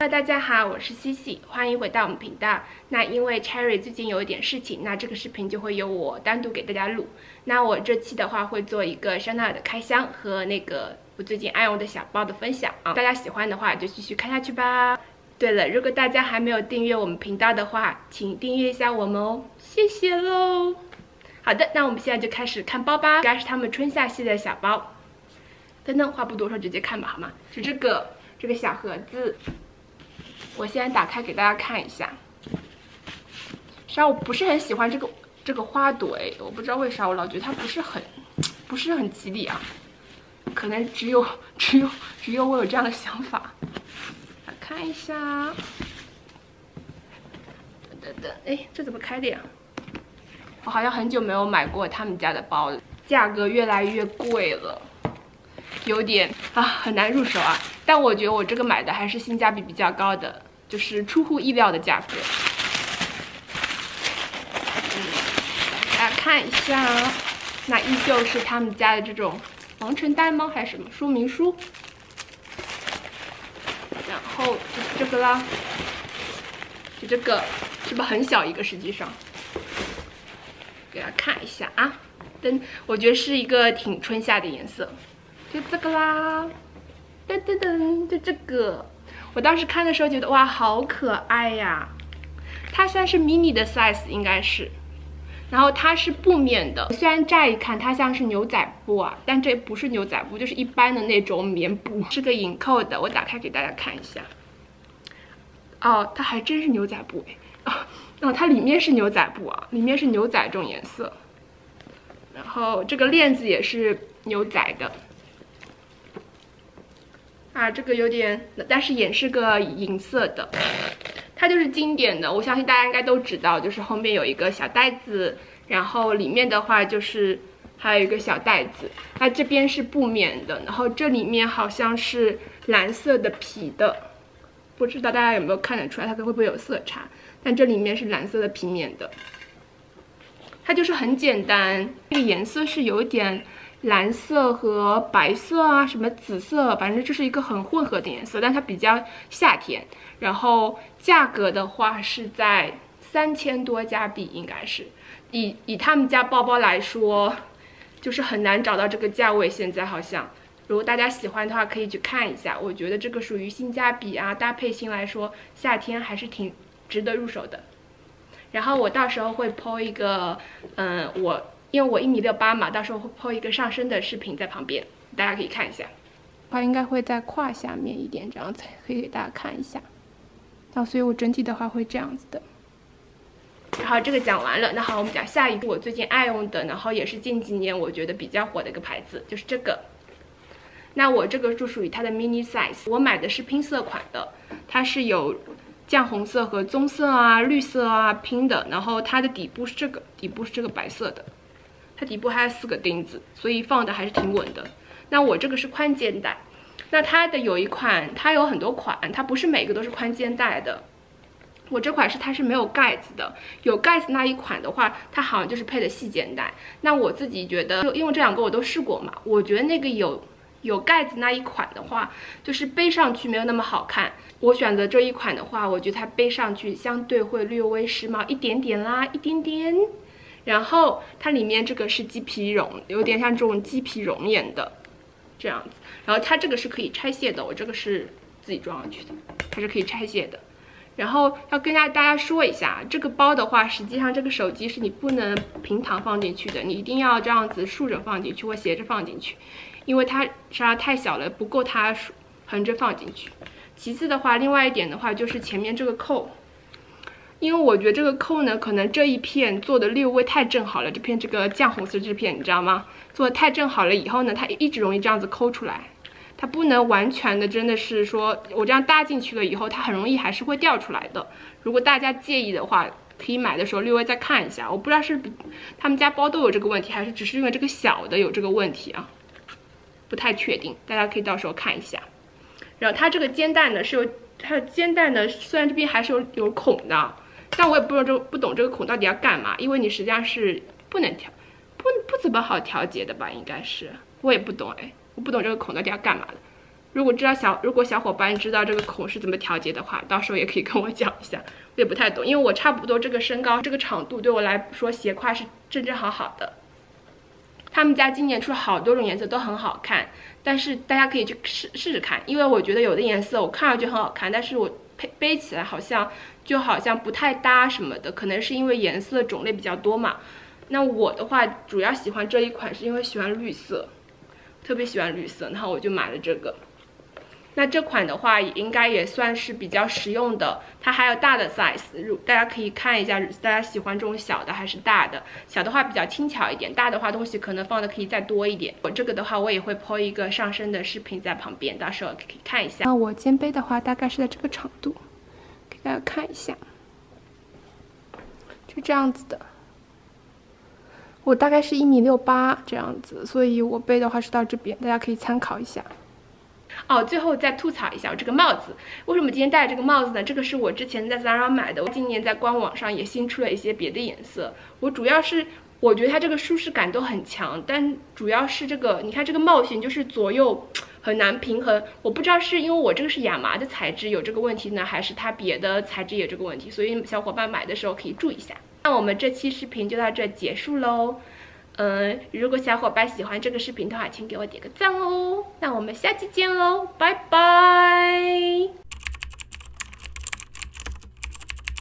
Hello， 大家好，我是西西，欢迎回到我们频道。那因为 Cherry 最近有一点事情，那这个视频就会由我单独给大家录。那我这期的话会做一个香奈儿的开箱和那个我最近爱用的小包的分享啊，大家喜欢的话就继续看下去吧。对了，如果大家还没有订阅我们频道的话，请订阅一下我们哦，谢谢喽。好的，那我们现在就开始看包吧，应该是他们春夏系列的小包。等等，话不多说，直接看吧，好吗？是这个小盒子。我先打开给大家看一下。实际上我不是很喜欢这个花朵，我不知道为啥，我老觉得它不是很吉利啊。可能只有我有这样的想法。来看一下，等，哎，这怎么开的呀？我好像很久没有买过他们家的包了，价格越来越贵了，有点很难入手啊。但我觉得我这个买的还是性价比比较高的，就是出乎意料的价格。大家看一下，那依旧是他们家的这种防尘袋吗？还是什么说明书？然后就是这个啦，就这个是不是很小一个？实际上，给大家看一下啊，我觉得是一个挺春夏的颜色，就这个啦。噔噔噔，就这个，我当时看的时候觉得哇，好可爱呀！它算是 mini 的 size 应该是，然后它是布面的，虽然乍一看它像是牛仔布啊，但这不是牛仔布，就是一般的那种棉布，是个隐扣的。我打开给大家看一下。哦，它还真是牛仔布哦，它里面是牛仔布啊，里面是牛仔这种颜色，然后这个链子也是牛仔的。这个有点，但是也是个银色的，它就是经典的，我相信大家应该都知道，就是后面有一个小袋子，然后里面的话就是还有一个小袋子，它这边是布面的，然后这里面好像是蓝色的皮的，不知道大家有没有看得出来，它会不会有色差？但这里面是蓝色的皮面的，它就是很简单，这个颜色是有点蓝色和白色啊，什么紫色，反正就是一个很混合的颜色，但它比较夏天。然后价格的话是在3000多加币，应该是以他们家包包来说，就是很难找到这个价位。现在好像，如果大家喜欢的话，可以去看一下。我觉得这个属于性价比啊，搭配性来说，夏天还是挺值得入手的。然后我到时候会 po 一个，因为我1.68米嘛，到时候会 po 一个上身的视频在旁边，大家可以看一下。话应该会在胯下面一点，这样才可以给大家看一下。所以我整体的话会这样子的。然后这个讲完了，那好，我们讲下一个我最近爱用的，然后也是近几年我觉得比较火的一个牌子，就是这个。那我这个就属于它的 mini size， 我买的是拼色款的，它是有酱红色和棕色啊、绿色啊拼的，然后它的底部是这个白色的。它底部还有4个钉子，所以放的还是挺稳的。那我这个是宽肩带，那它的有一款，它有很多款，它不是每个都是宽肩带的。我这款它是没有盖子的，有盖子那一款的话，它好像就是配的细肩带。那我自己觉得，因为这2个我都试过嘛，我觉得那个有盖子那一款的话，就是背上去没有那么好看。我选择这一款的话，我觉得它背上去相对会略微时髦一点点啦，一点点。然后它里面这个是鸡皮绒，有点像这种鸡皮绒面的这样子。然后它这个是可以拆卸的，我这个是自己装上去的，它是可以拆卸的。然后要跟大家说一下，这个包的话，实际上这个手机是你不能平躺放进去的，你一定要这样子竖着放进去或斜着放进去，因为它实际上太小了，不够它横着放进去。其次的话，另外一点的话就是前面这个扣。因为我觉得这个扣呢，可能这一片做的略微太正好了，这个酱红色这片你知道吗？做的太正好了以后呢，它一直容易这样子抠出来，它不能完全的真的是说我这样搭进去了以后，它很容易还是会掉出来的。如果大家介意的话，可以买的时候略微再看一下。我不知道是他们家包都有这个问题，还是只是因为这个小的有这个问题啊，不太确定，大家可以到时候看一下。然后它这个肩带呢它的肩带呢，虽然这边还是有孔的。但我也不懂这个孔到底要干嘛，因为你实际上是不能不怎么好调节的吧，应该是，我也不懂我不懂这个孔到底要干嘛的。如果小伙伴知道这个孔是怎么调节的话，到时候也可以跟我讲一下，我也不太懂，因为我差不多这个身高这个长度对我来说斜挎是正正好好的。他们家今年出了好多种颜色都很好看，但是大家可以去试试看，因为我觉得有的颜色我看上去很好看，但是我背起来好像不太搭什么的，可能是因为颜色种类比较多嘛。那我的话主要喜欢这一款是因为喜欢绿色，特别喜欢绿色，然后我就买了这个。那这款的话应该也算是比较实用的，它还有大的 size， 大家可以看一下，大家喜欢这种小的还是大的？小的话比较轻巧一点，大的话东西可能放的可以再多一点。我这个的话我也会 po 一个上身的视频在旁边，到时候可以看一下。那我肩背的话大概是在这个长度，给大家看一下，就这样子的。我大概是1.68米这样子，所以我背的话是到这边，大家可以参考一下。哦，最后再吐槽一下我这个帽子，为什么今天戴这个帽子呢？这个是我之前在 Zara 买的，我今年在官网上也新出了一些别的颜色。我主要是我觉得它这个舒适感都很强，但主要是这个，你看这个帽型就是左右很难平衡，我不知道是因为我这个是亚麻的材质有这个问题呢，还是它别的材质有这个问题，所以小伙伴买的时候可以注意一下。那我们这期视频就到这结束喽。如果小伙伴喜欢这个视频的话，请给我点个赞哦。那我们下期见喽，拜拜。